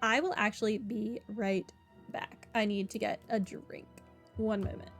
I will actually be right back. I need to get a drink. One moment.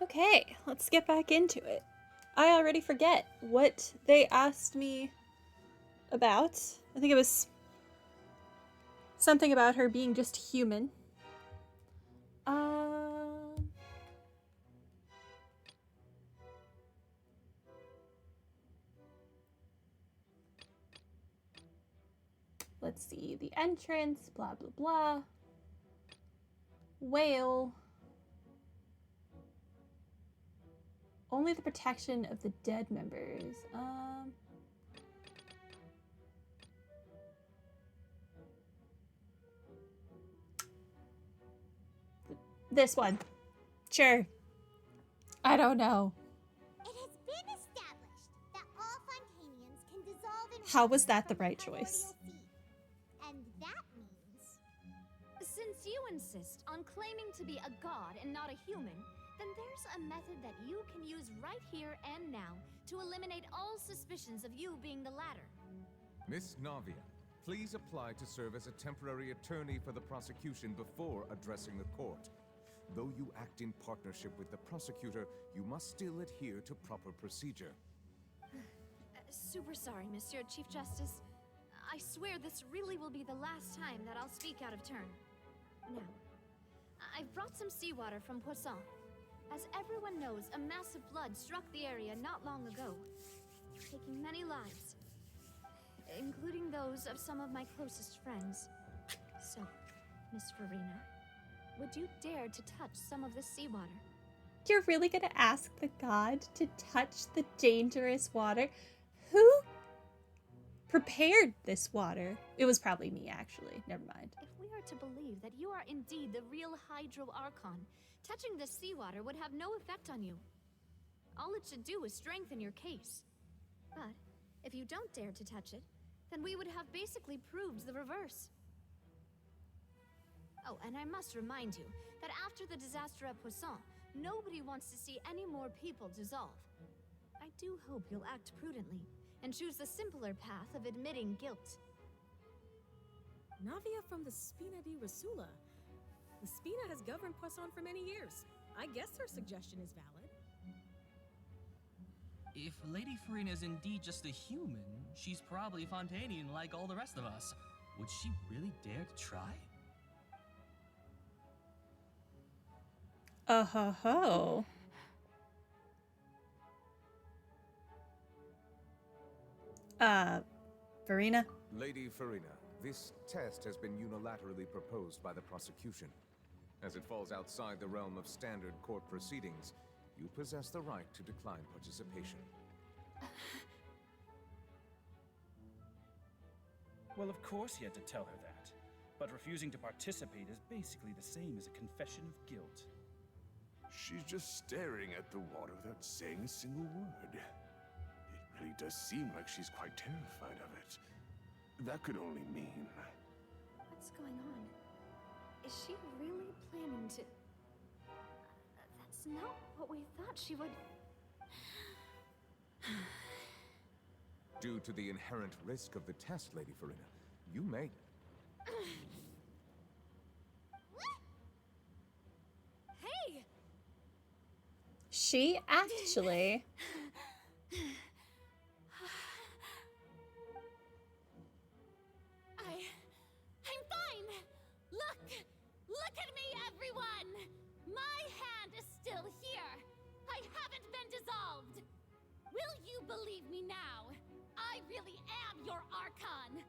Okay, let's get back into it. I already forget what they asked me about. I think it was something about her being just human. Um, let's see. The entrance, blah, blah, blah. Whale. Only the protection of the dead members. This one. Sure. I don't know. It has been established that all Fontanians can dissolve in How was water that the from right primordial choice? sea. And that means Since you insist on claiming to be a god and not a human, then there's a method that you can use right here and now to eliminate all suspicions of you being the latter. Miss Navia, please apply to serve as a temporary attorney for the prosecution before addressing the court. Though you act in partnership with the prosecutor, you must still adhere to proper procedure. Super sorry, Monsieur Chief Justice. I swear this really will be the last time that I'll speak out of turn. Now, I've brought some seawater from Poisson. As everyone knows, a massive flood struck the area not long ago, taking many lives, including those of some of my closest friends. So, Miss Furina, would you dare to touch some of this seawater? You're really gonna ask the god to touch the dangerous water? Who prepared this water? It was probably me, actually. Never mind. If we are to believe that you are indeed the real Hydro Archon, touching the seawater would have no effect on you. All it should do is strengthen your case. But if you don't dare to touch it, then we would have basically proved the reverse. Oh, and I must remind you that after the disaster at Poisson, nobody wants to see any more people dissolve. I do hope you'll act prudently and choose the simpler path of admitting guilt. Navia from the Spina di Rasula. The Spina has governed Poisson for many years. I guess her suggestion is valid. If Lady Furina is indeed just a human, she's probably Fontanian like all the rest of us. Would she really dare to try? Ho. Furina? Lady Furina, this test has been unilaterally proposed by the prosecution. As it falls outside the realm of standard court proceedings, you possess the right to decline participation. Well, of course he had to tell her that. But refusing to participate is basically the same as a confession of guilt. She's just staring at the water without saying a single word. It really does seem like she's quite terrified of it. That could only mean... What's going on? Is she really planning to... That's not what we thought she would... Due to the inherent risk of the test, Lady Furina, you may... Hey! She actually... I'm fine! Look at me, everyone! My hand is still here! I haven't been dissolved! Will you believe me now? I really am your Archon!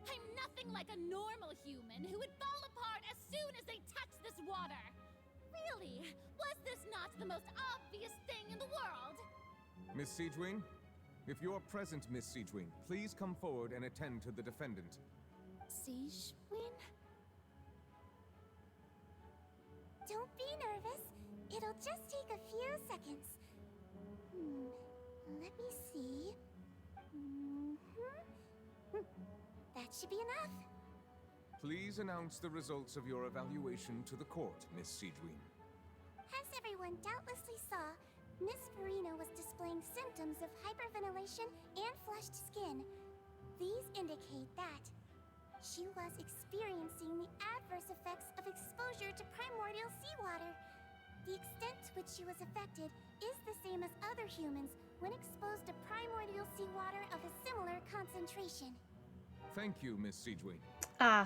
I'm nothing like a normal human who would fall apart as soon as they touch this water! Really? Was this not the most obvious thing in the world? Miss Siegewing? If you're present, Miss Siegewing, please come forward and attend to the defendant. Siegewing? Don't be nervous. It'll just take a few seconds. Let me see. That should be enough. Please announce the results of your evaluation to the court, Miss Siegewing. As everyone doubtlessly saw, Miss Furina was displaying symptoms of hyperventilation and flushed skin. These indicate that she was experiencing the adverse effects of exposure to primordial seawater. The extent to which she was affected is the same as other humans when exposed to primordial seawater of a similar concentration. Thank you, Miss Siegewing.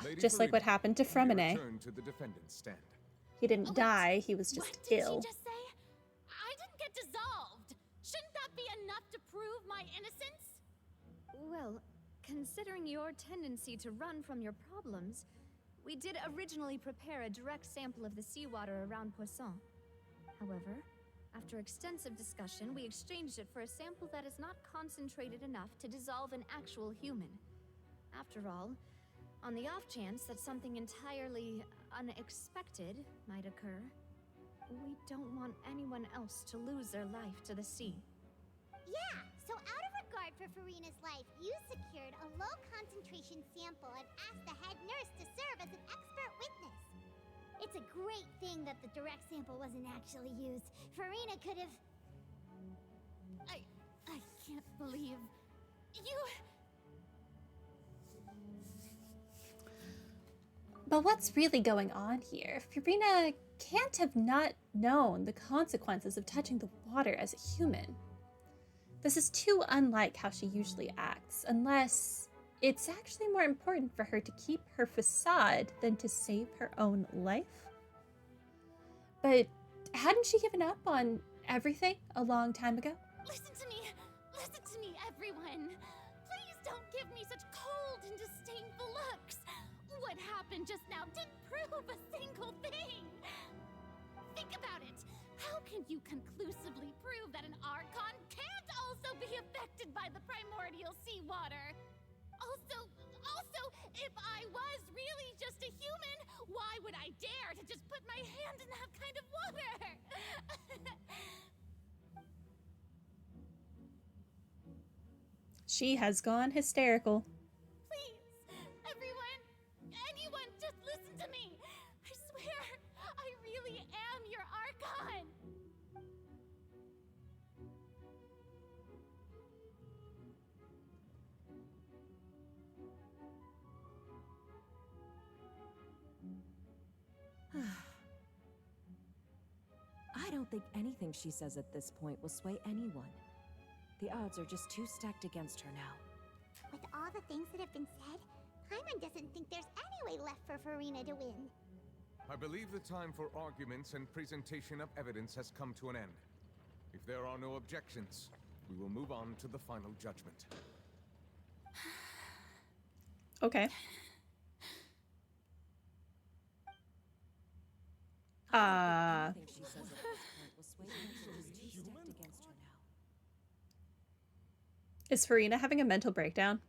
Lady Just like what Furina, happened to you may Fremine. return to the defendant's stand. He didn't die, he was just What did ill. she just say? I didn't get dissolved. Shouldn't that be enough to prove my innocence? Well, considering your tendency to run from your problems, we did originally prepare a direct sample of the seawater around Poisson. However, after extensive discussion, we exchanged it for a sample that is not concentrated enough to dissolve an actual human. After all, on the off chance that something entirely unexpected might occur, we don't want anyone else to lose their life to the sea. Yeah, so out of regard for Furina's life, you secured a low-concentration sample and asked the head nurse to serve as an expert witness. It's a great thing that the direct sample wasn't actually used. Furina could have... I can't believe... You... But what's really going on here? Furina can't have not known the consequences of touching the water as a human. This is too unlike how she usually acts, unless it's actually more important for her to keep her facade than to save her own life. But hadn't she given up on everything a long time ago? Listen to me, everyone. Please don't give me such cold and disdainful looks. What happened just now didn't prove a single thing. Think about it. How can you conclusively prove that an Archon can't also be affected by the primordial seawater? Also, if I was really just a human, why would I dare to just put my hand in that kind of water? She has gone hysterical. Please, everyone, anyone, just listen to me. I swear, I really am your Archon. I don't think anything she says at this point will sway anyone. The odds are just too stacked against her now. With all the things that have been said, Paimon doesn't think there's any way left for Furina to win. I believe the time for arguments and presentation of evidence has come to an end. If there are no objections, we will move on to the final judgment. Okay. I think she says at this point will sway anyone just too stacked against her now. Is Furina having a mental breakdown?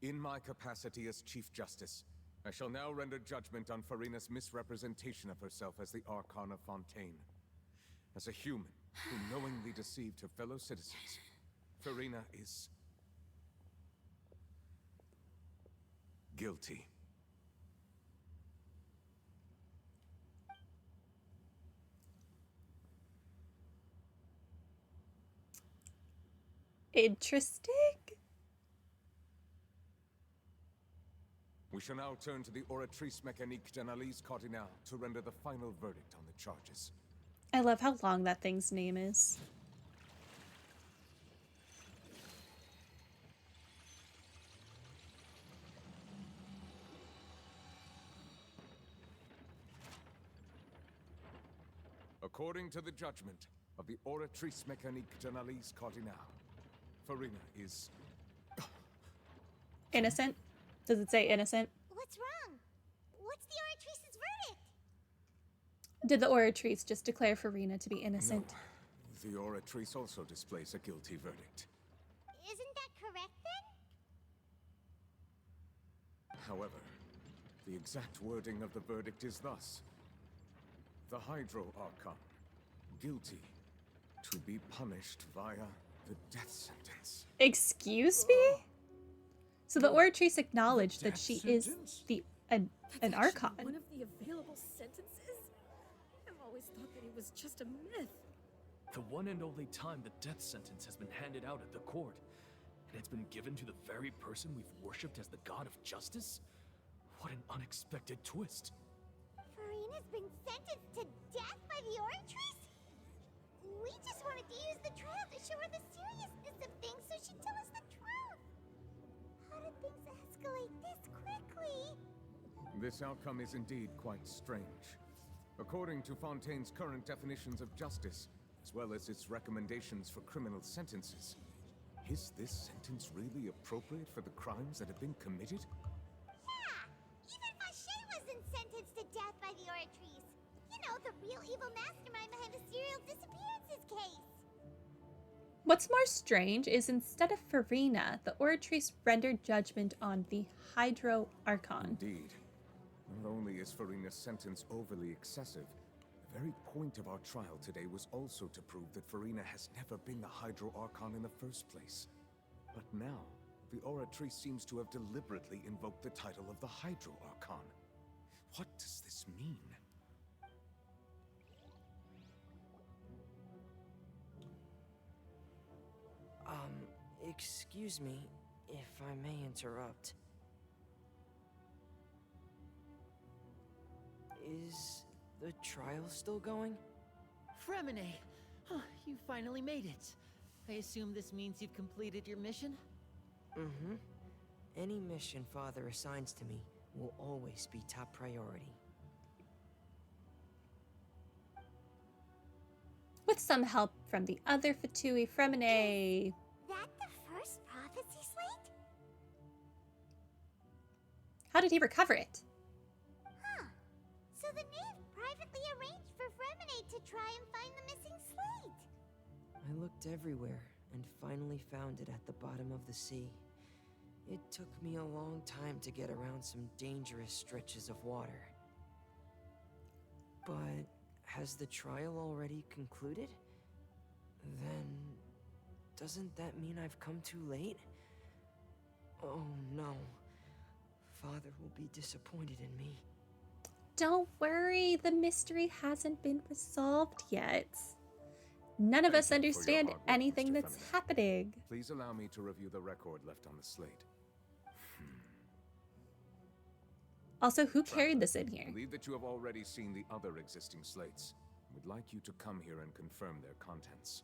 In my capacity as Chief Justice, I shall now render judgment on Furina's misrepresentation of herself as the Archon of Fontaine. As a human who knowingly deceived her fellow citizens, Furina is guilty. Interesting. We shall now turn to the Oratrice Mécanique d'Analyse Cardinal to render the final verdict on the charges. I love how long that thing's name is. According to the judgment of the Oratrice Mécanique d'Analyse Cardinal, Furina is Innocent? Does it say innocent? What's wrong? What's the Oratrice's verdict? Did the Oratrice just declare Furina to be innocent? No. The Oratrice also displays a guilty verdict. Isn't that correct then? However, the exact wording of the verdict is thus: the Hydro Archon, guilty, to be punished via the death sentence. Excuse me? So the Oratrice acknowledged that she is an Archon. One of the available sentences? I've always thought that it was just a myth. The one and only time the death sentence has been handed out at the court, and it's been given to the very person we've worshipped as the god of justice? What an unexpected twist. Furina's been sentenced to death by the Oratrice? We just wanted to use the trial to show her the seriousness of things so she'd tell us the truth. How did things escalate this quickly? This outcome is indeed quite strange. According to Fontaine's current definitions of justice, as well as its recommendations for criminal sentences, is this sentence really appropriate for the crimes that have been committed? Yeah! Even Fache wasn't sentenced to death by the Oratrice. You know, the real evil mastermind behind the serial disappearances case. What's more strange is instead of Furina, the Oratrice rendered judgment on the Hydro Archon. Indeed. Not only is Furina's sentence overly excessive, the very point of our trial today was also to prove that Furina has never been the Hydro Archon in the first place. But now, the Oratrice seems to have deliberately invoked the title of the Hydro Archon. What does this mean? Excuse me, if I may interrupt. Is the trial still going? Fremine! Huh, you finally made it. I assume this means you've completed your mission? Mm-hmm. Any mission Father assigns to me will always be top priority. With some help from the other Fatui, Fremine. That the first prophecy slate? How did he recover it? Huh. So the knave privately arranged for Furina to try and find the missing slate. I looked everywhere and finally found it at the bottom of the sea. It took me a long time to get around some dangerous stretches of water. But has the trial already concluded? Then doesn't that mean I've come too late? Oh no. Father will be disappointed in me. Don't worry, the mystery hasn't been resolved yet. None of us understand anything that's happening. Please allow me to review the record left on the slate. Also, who carried this in here? I believe that you have already seen the other existing slates. We'd like you to come here and confirm their contents.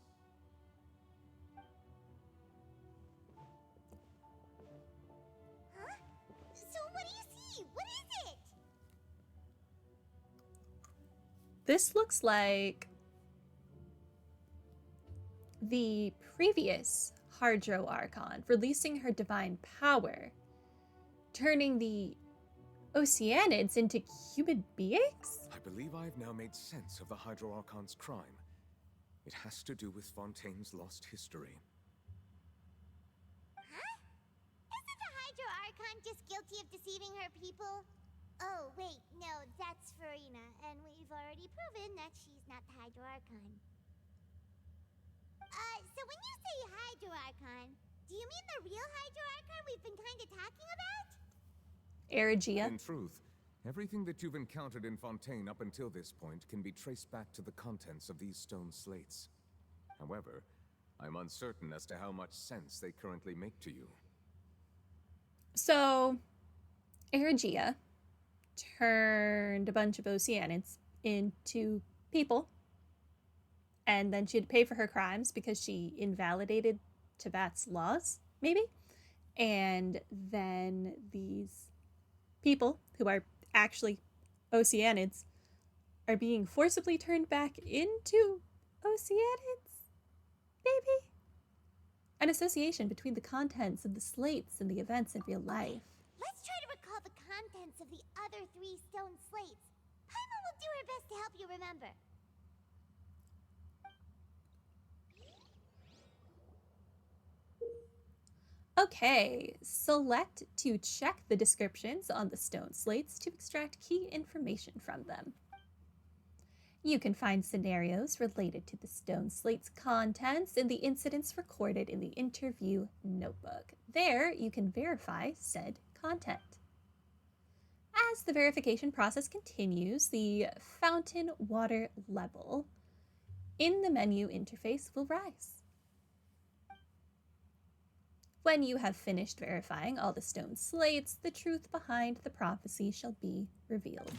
Huh? So what do you see? What is it? This looks like the previous Hydro Archon releasing her divine power, turning the Oceanids into human beings? I believe I've now made sense of the Hydro Archon's crime. It has to do with Fontaine's lost history. Huh? Isn't the Hydro Archon just guilty of deceiving her people? Oh, wait, no, that's Furina, and we've already proven that she's not the Hydro Archon. So when you say Hydro Archon, do you mean the real Hydro Archon we've been kinda talking about? Erigia. In truth, everything that you've encountered in Fontaine up until this point can be traced back to the contents of these stone slates. However, I'm uncertain as to how much sense they currently make to you. So, Erigia turned a bunch of Oceanids into people, and then she'd pay for her crimes because she invalidated Tibet's laws, maybe? And then these people, who are actually Oceanids, are being forcibly turned back into Oceanids? Maybe? An association between the contents of the slates and the events in real life. Let's try to recall the contents of the other 3 stone slates. Paimon will do her best to help you remember. Okay, select to check the descriptions on the stone slates to extract key information from them. You can find scenarios related to the stone slate's contents in the incidents recorded in the interview notebook. There, you can verify said content. As the verification process continues, the fountain water level in the menu interface will rise. When you have finished verifying all the stone slates, the truth behind the prophecy shall be revealed.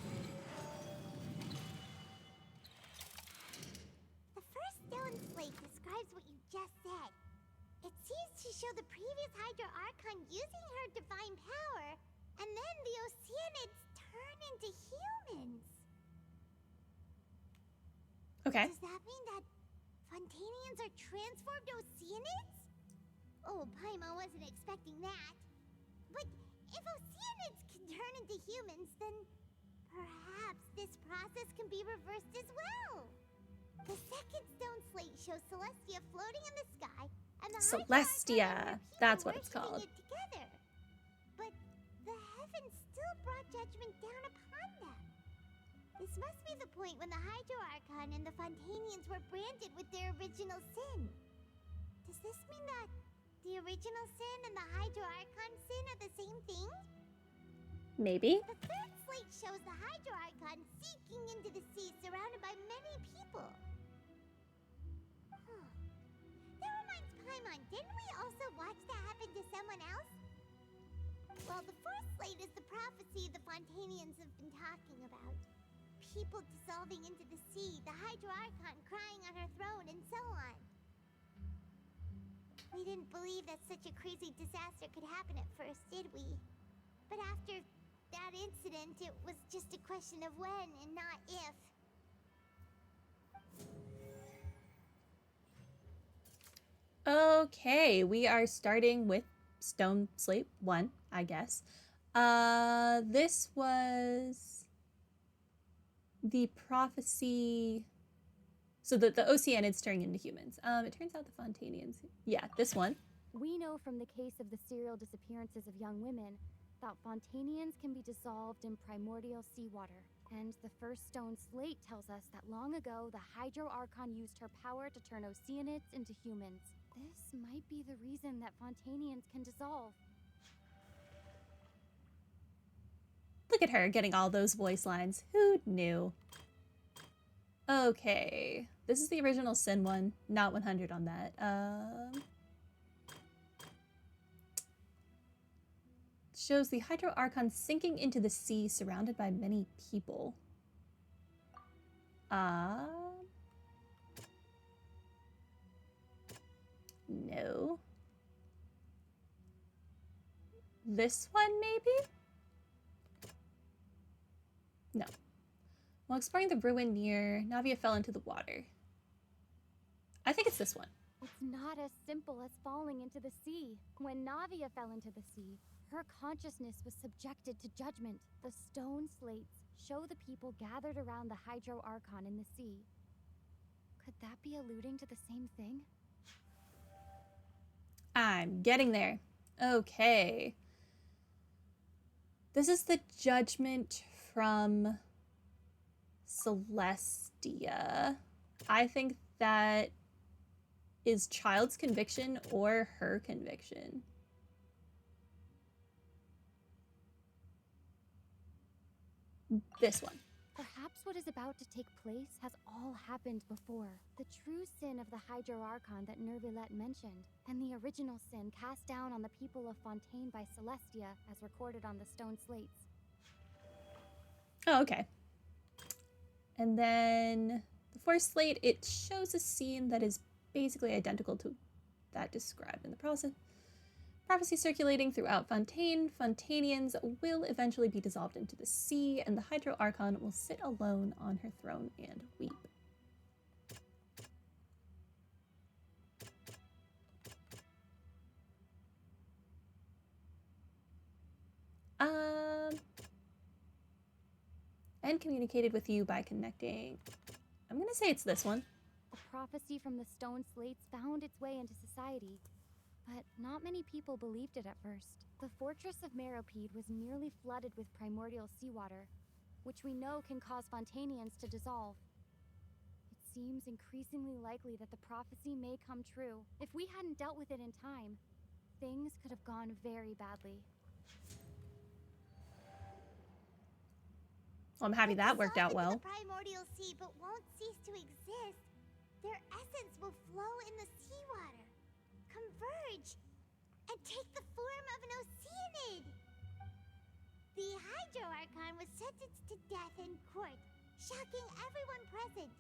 The first stone slate describes what you just said. It seems to show the previous Hydro Archon using her divine power, and then the Oceanids turn into humans. Okay. Does that mean that Fontainians are transformed Oceanids? Oh, Paimon wasn't expecting that. But if Oceanids can turn into humans, then perhaps this process can be reversed as well. The second stone slate shows Celestia floating in the sky, and the Celestia, that's what it's called. It together. But the heavens still brought judgment down upon them. This must be the point when the Hydro Archon and the Fontainians were branded with their original sin. Does this mean that the original sin and the Hydro Archon sin are the same thing? Maybe. The third slate shows the Hydro Archon sinking into the sea surrounded by many people. That reminds Paimon, didn't we also watch that happen to someone else? Well, the fourth slate is the prophecy the Fontainians have been talking about. People dissolving into the sea, the Hydro Archon crying on her throne, and so on. We didn't believe that such a crazy disaster could happen at first, did we? But after that incident, it was just a question of when and not if. Okay, we are starting with Stone Slate 1, I guess. This was the prophecy. So the Oceanids turning into humans. It turns out the Fontanians. Yeah, this one. We know from the case of the serial disappearances of young women that Fontanians can be dissolved in primordial seawater. And the first stone slate tells us that long ago, the Hydro Archon used her power to turn Oceanids into humans. This might be the reason that Fontanians can dissolve. Look at her getting all those voice lines. Who knew? Okay. This is the original Sin one. Not 100 on that. Shows the Hydro Archon sinking into the sea surrounded by many people. No. This one, maybe? No. While exploring the ruin near, Navia fell into the water. I think it's this one. It's not as simple as falling into the sea. When Navia fell into the sea, her consciousness was subjected to judgment. The stone slates show the people gathered around the Hydro Archon in the sea. Could that be alluding to the same thing? I'm getting there. Okay. This is the judgment from Celestia. I think that is Child's conviction or her conviction. This one. Perhaps what is about to take place has all happened before. The true sin of the Hydro Archon that Nervilette mentioned, and the original sin cast down on the people of Fontaine by Celestia as recorded on the stone slates. Oh, okay. And then the fourth slate, it shows a scene that is basically identical to that described in the prophecy circulating throughout Fontaine. Fontanians will eventually be dissolved into the sea, and the Hydro Archon will sit alone on her throne and weep. And communicated with you by connecting. I'm gonna say it's this one. A prophecy from the stone slates found its way into society, but not many people believed it at first. The fortress of Meropide was nearly flooded with primordial seawater, which we know can cause Fontanians to dissolve. It seems increasingly likely that the prophecy may come true. If we hadn't dealt with it in time, things could have gone very badly. Well, I'm happy that worked out well. The primordial sea, but won't cease to exist. Their essence will flow in the seawater, converge, and take the form of an Oceanid. The Hydro Archon was sentenced to death in court, shocking everyone present.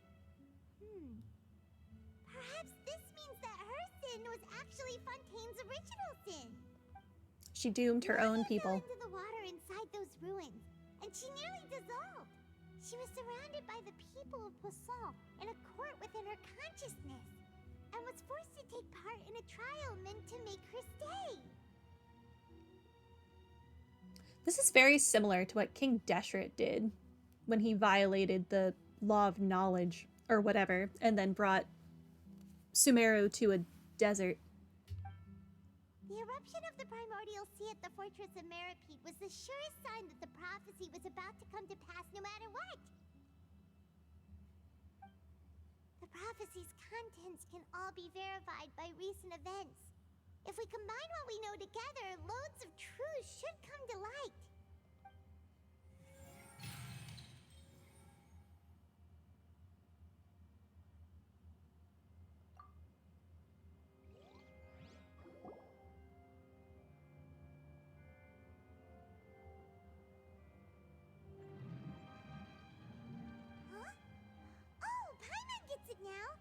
Perhaps this means that her sin was actually Fontaine's original sin. She doomed her own people. Fell into the water inside those ruins, and she nearly dissolved. She was surrounded by the people of Poisson in a court within her consciousness, and was forced to take part in a trial meant to make her stay. This is very similar to what King Deshret did when he violated the law of knowledge or whatever, and then brought Sumeru to a desert. The eruption of the primordial sea at the fortress of Meropide was the surest sign that the prophecy was about to come to pass no matter what. The prophecy's contents can all be verified by recent events. If we combine what we know together, loads of truths should come to light. Now,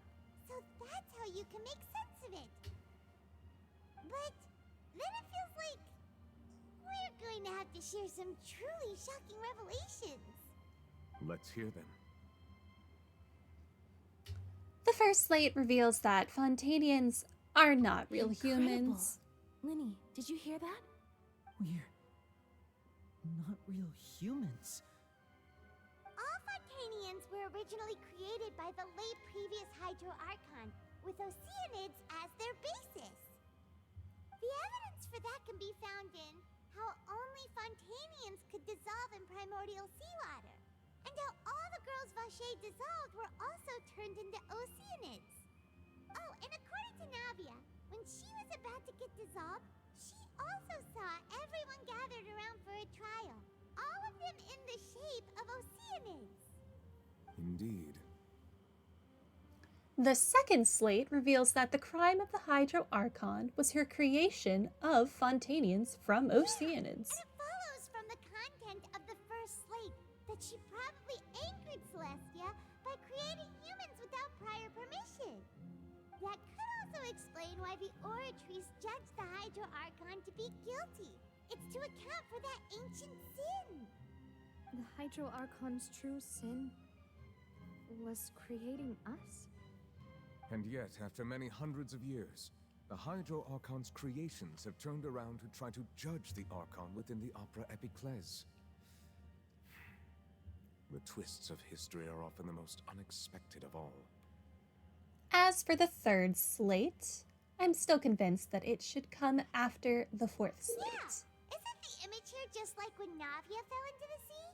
so that's how you can make sense of it. But then it feels like we're going to have to share some truly shocking revelations. Let's hear them. The first slate reveals that Fontanians are not real humans. Lyney, did you hear that? not real humans. All Fontanians were originally created by the late previous Hydro Archon, with Oceanids as their basis. The evidence for that can be found in how only Fontanians could dissolve in primordial seawater, and how all the girls Vacher dissolved were also turned into Oceanids. Oh, and according to Navia, when she was about to get dissolved, she also saw everyone gathered around for a trial, all of them in the shape of Oceanids. Indeed. The second slate reveals that the crime of the Hydro Archon was her creation of Fontanians from Oceanids. And it follows from the content of the first slate that she probably angered Celestia by creating humans without prior permission. That could also explain why the Oratrice judged the Hydro Archon to be guilty. It's to account for that ancient sin. The Hydro Archon's true sin was creating us? And yet, after many hundreds of years, the Hydro Archon's creations have turned around to try to judge the Archon within the Opera Epiclese. The twists of history are often the most unexpected of all. As for the third slate, I'm still convinced that it should come after the fourth slate. Yeah, isn't the image here just like when Navia fell into the sea?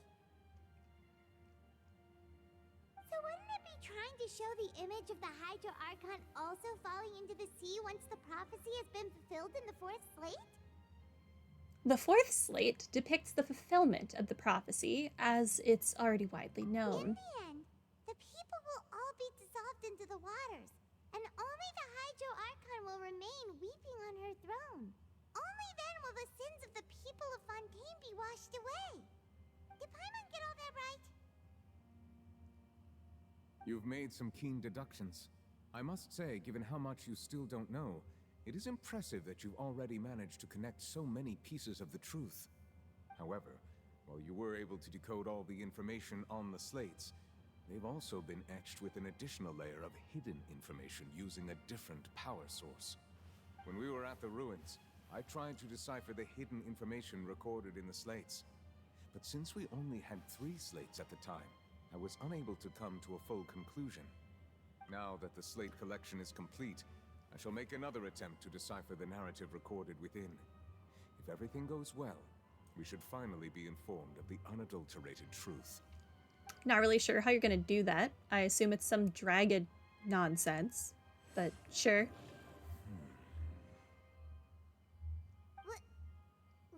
So wouldn't it be trying to show the image of the Hydro Archon also falling into the sea once the prophecy has been fulfilled in the fourth slate? The fourth slate depicts the fulfillment of the prophecy, as it's already widely known. In the end, the people will all be dissolved into the waters, and only the Hydro Archon will remain weeping on her throne. Only then will the sins of the people of Fontaine be washed away. Did Paimon get all that right? You've made some keen deductions. I must say, given how much you still don't know, it is impressive that you've already managed to connect so many pieces of the truth. However, while you were able to decode all the information on the slates, they've also been etched with an additional layer of hidden information using a different power source. When we were at the ruins, I tried to decipher the hidden information recorded in the slates. But since we only had 3 slates at the time, I was unable to come to a full conclusion. Now that the slate collection is complete, I shall make another attempt to decipher the narrative recorded within. If everything goes well, we should finally be informed of the unadulterated truth. Not really sure how you're gonna do that. I assume it's some dragon nonsense, but sure.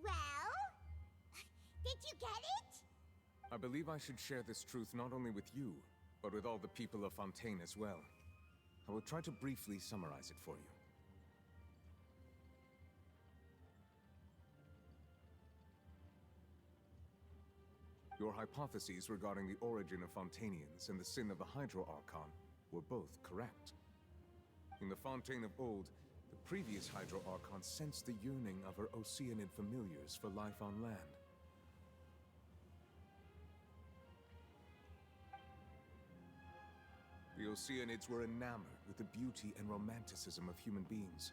Well? Did you get it? I believe I should share this truth not only with you, but with all the people of Fontaine as well. I will try to briefly summarize it for you. Your hypotheses regarding the origin of Fontanians and the sin of the Hydro Archon were both correct. In the Fontaine of old, the previous Hydro Archon sensed the yearning of her Oceanid familiars for life on land. The Oceanids were enamored with the beauty and romanticism of human beings,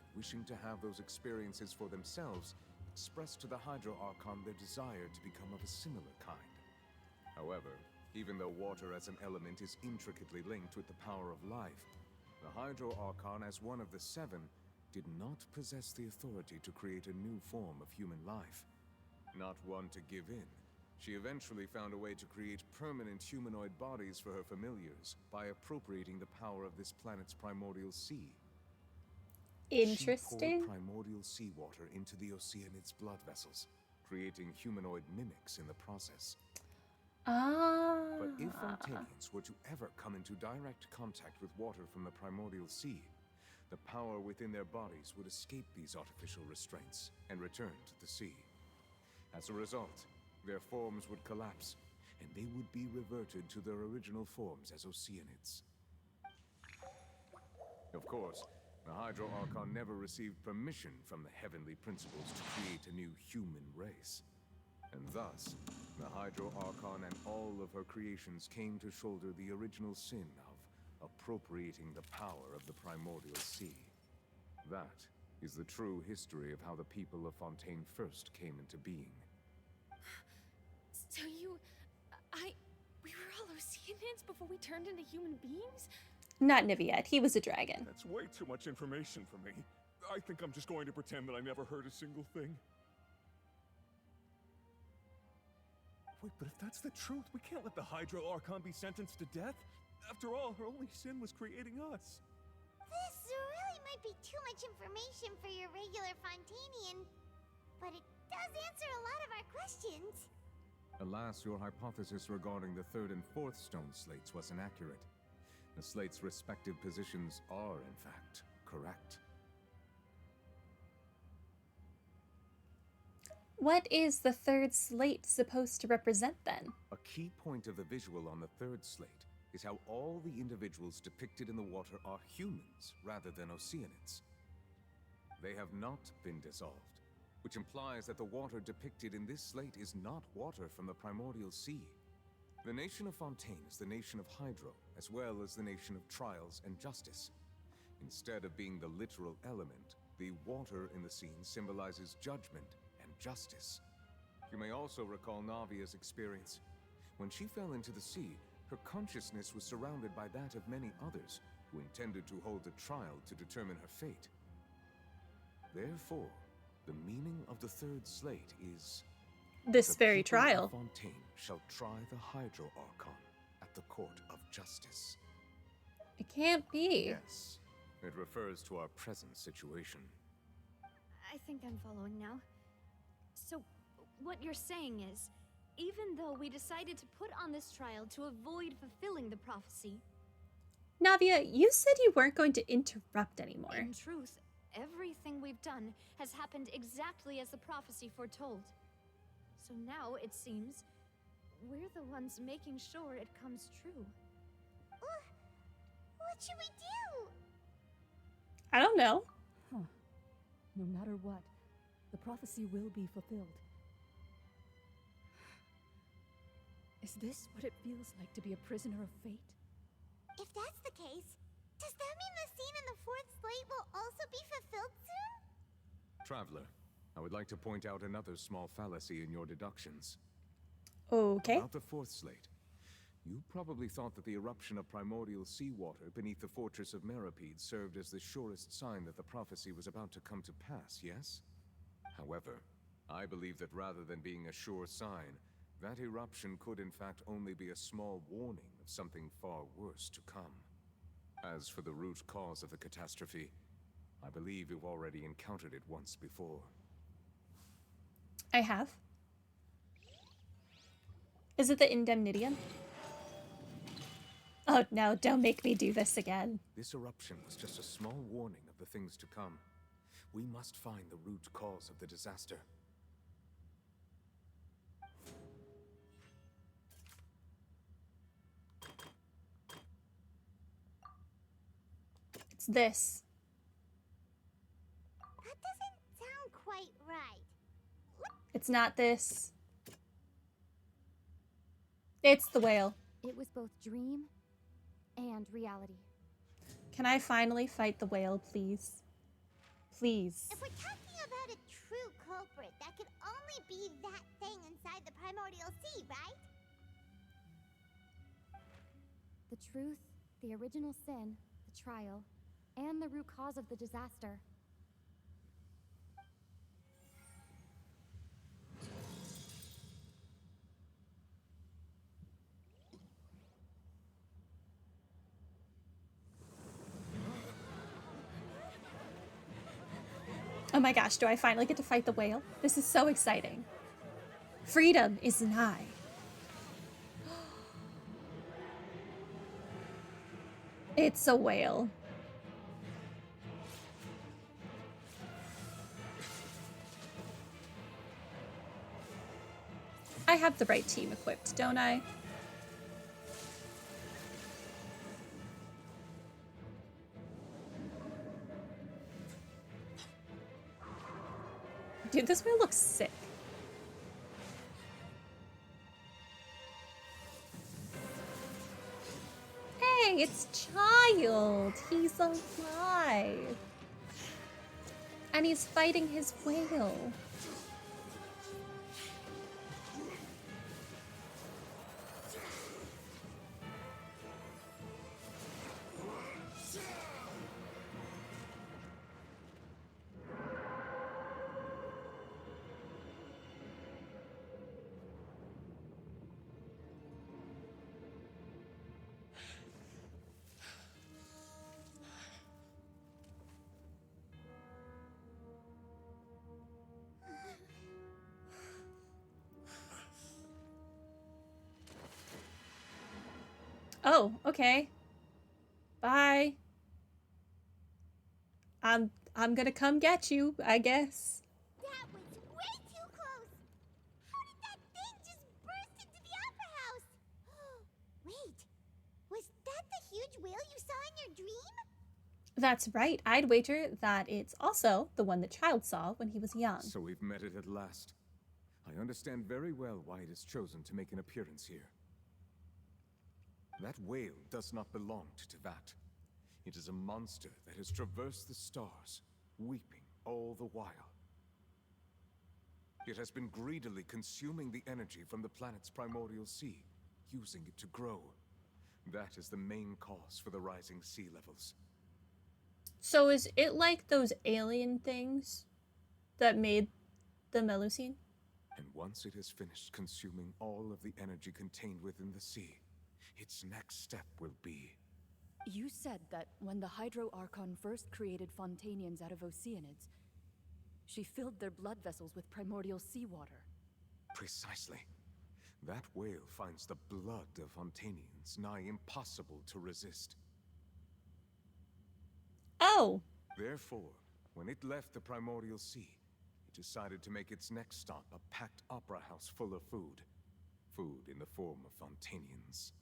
and wishing to have those experiences for themselves, expressed to the Hydro Archon their desire to become of a similar kind. However, even though water as an element is intricately linked with the power of life, the Hydro Archon, as one of the 7, did not possess the authority to create a new form of human life. Not one to give in, she eventually found a way to create permanent humanoid bodies for her familiars by appropriating the power of this planet's primordial sea. Interesting. She poured primordial seawater into the Oceanids' blood vessels, creating humanoid mimics in the process. But if Fontanians were to ever come into direct contact with water from the primordial sea, the power within their bodies would escape these artificial restraints and return to the sea. As a result, their forms would collapse, and they would be reverted to their original forms as Oceanids. Of course, the Hydro Archon never received permission from the heavenly principles to create a new human race. And thus, the Hydro Archon and all of her creations came to shoulder the original sin of appropriating the power of the primordial sea. That is the true history of how the people of Fontaine first came into being. sentience before we turned into human beings? Not Niviet, he was a dragon. That's way too much information for me. I think I'm just going to pretend that I never heard a single thing. Wait, but if that's the truth, we can't let the Hydro Archon be sentenced to death. After all, her only sin was creating us. This really might be too much information for your regular Fontanian, but it does answer a lot of our questions. Alas, your hypothesis regarding the third and fourth stone slates was inaccurate. The slates' respective positions are, in fact, correct. What is the third slate supposed to represent then? A key point of the visual on the third slate is how all the individuals depicted in the water are humans rather than Oceanids. They have not been dissolved, which implies that the water depicted in this slate is not water from the primordial sea. The nation of Fontaine is the nation of Hydro, as well as the nation of Trials and Justice. Instead of being the literal element, the water in the scene symbolizes judgment and justice. You may also recall Navia's experience. When she fell into the sea, her consciousness was surrounded by that of many others who intended to hold a trial to determine her fate. Therefore, the meaning of the third slate is this very people of trial. Fontaine shall try the Hydro Archon at the court of justice. It can't be. Yes, it refers to our present situation. I think I'm following now. So, what you're saying is, even though we decided to put on this trial to avoid fulfilling the prophecy, Navia, you said you weren't going to interrupt anymore. in truth, everything we've done has happened exactly as the prophecy foretold. So now, it seems, we're the ones making sure it comes true. What should we do? I don't know. Huh. No matter what, the prophecy will be fulfilled. Is this what it feels like to be a prisoner of fate? If that's the case, does that mean the scene in the fourth slate will also be fulfilled soon? Traveler, I would like to point out another small fallacy in your deductions. Okay. About the fourth slate. You probably thought that the eruption of primordial seawater beneath the fortress of Meripede served as the surest sign that the prophecy was about to come to pass, yes? However, I believe that rather than being a sure sign, that eruption could in fact only be a small warning of something far worse to come. As for the root cause of the catastrophe, I believe you've already encountered it once before. I have. Is it the Indemnitium? Oh no, don't make me do this again. This eruption was just a small warning of the things to come. We must find the root cause of the disaster. It's this. That doesn't sound quite right. It's not this. It's the whale. It was both dream and reality. Can I finally fight the whale, please? Please. If we're talking about a true culprit, that could only be that thing inside the primordial sea, right? The truth, the original sin, the trial, and the root cause of the disaster. Oh my gosh, do I finally get to fight the whale? This is so exciting. Freedom is nigh. It's a whale. I have the right team equipped, don't I? Dude, this whale looks sick. Hey, it's Child. He's alive. And he's fighting his whale. Oh, okay. Bye. I'm gonna come get you, I guess. That was way too close! How did that thing just burst into the opera house? Wait, was that the huge whale you saw in your dream? That's right. I'd wager that it's also the one the child saw when he was young. So we've met it at last. I understand very well why it has chosen to make an appearance here. That whale does not belong to Tevat. It is a monster that has traversed the stars, weeping all the while. It has been greedily consuming the energy from the planet's primordial sea, using it to grow. That is the main cause for the rising sea levels. So is it like those alien things that made the Melusine? And once it has finished consuming all of the energy contained within the sea, its next step will be... You said that when the Hydro Archon first created Fontanians out of Oceanids, she filled their blood vessels with primordial seawater. Precisely. That whale finds the blood of Fontanians nigh impossible to resist. Oh! Therefore, when it left the primordial sea, it decided to make its next stop a packed opera house full of food. Food in the form of Fontanians.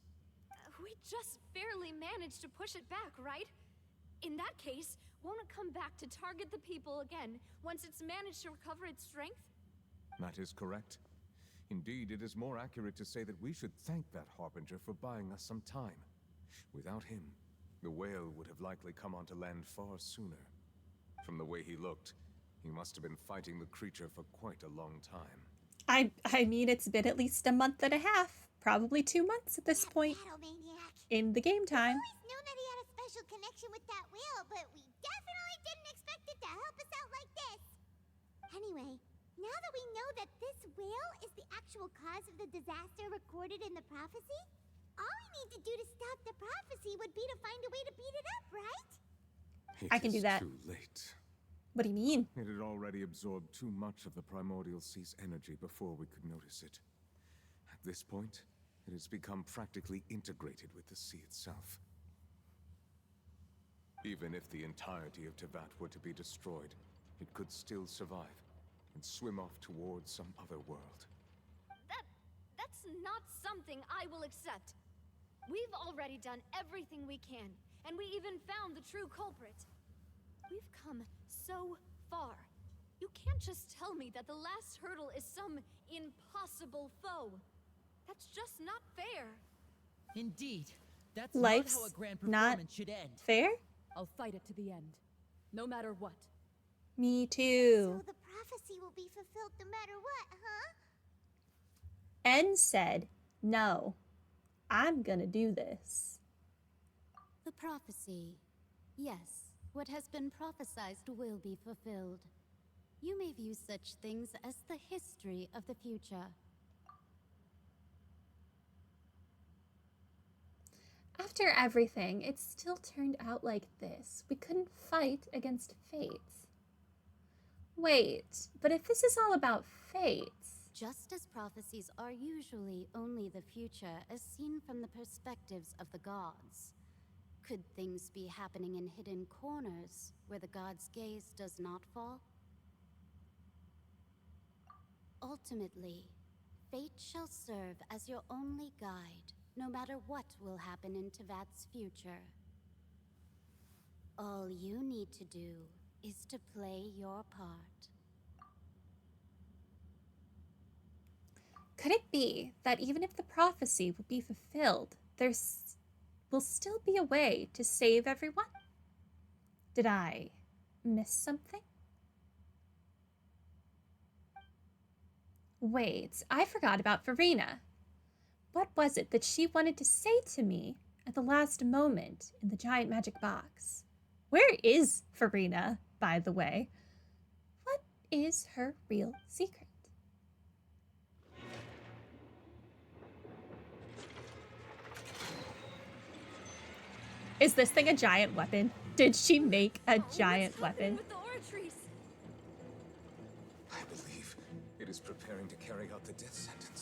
We just barely managed to push it back, right? In that case, won't it come back to target the people again once it's managed to recover its strength? That is correct. Indeed, it is more accurate to say that we should thank that Harbinger for buying us some time. Without him, the whale would have likely come onto land far sooner. From the way he looked, he must have been fighting the creature for quite a long time. I mean, it's been at least a month and a half. Probably 2 months at this point. In the game time. We've always known that he had a special connection with that whale, but we definitely didn't expect it to help us out like this. Anyway, now that we know that this whale is the actual cause of the disaster recorded in the prophecy, all we need to do to stop the prophecy would be to find a way to beat it up, right? I can do that. Too late. What do you mean? It had already absorbed too much of the primordial sea's energy before we could notice it. At this point, it has become practically integrated with the sea itself. Even if the entirety of Tevat were to be destroyed, it could still survive and swim off towards some other world. That's not something I will accept. We've already done everything we can, and we even found the true culprit. We've come so far. You can't just tell me that the last hurdle is some impossible foe. That's just not fair. Indeed. That's Life's not how a grand not performance should end. Fair? I'll fight it to the end. No matter what. Me too. So the prophecy will be fulfilled no matter what, huh? En said, no, I'm gonna do this. The prophecy. Yes, what has been prophesied will be fulfilled. You may view such things as the history of the future. After everything, it still turned out like this. We couldn't fight against fates. Wait, but if this is all about fates... Just as prophecies are usually only the future as seen from the perspectives of the gods, could things be happening in hidden corners where the gods' gaze does not fall? Ultimately, fate shall serve as your only guide, no matter what will happen in Tevat's future. All you need to do is to play your part. Could it be that even if the prophecy will be fulfilled, there will still be a way to save everyone? Did I miss something? Wait, I forgot about Furina. What was it that she wanted to say to me at the last moment in the giant magic box? Where is Furina, by the way? What is her real secret? Is this thing a giant weapon? Did she make a giant weapon? With the Ortrees? I believe it is preparing to carry out the death sentence.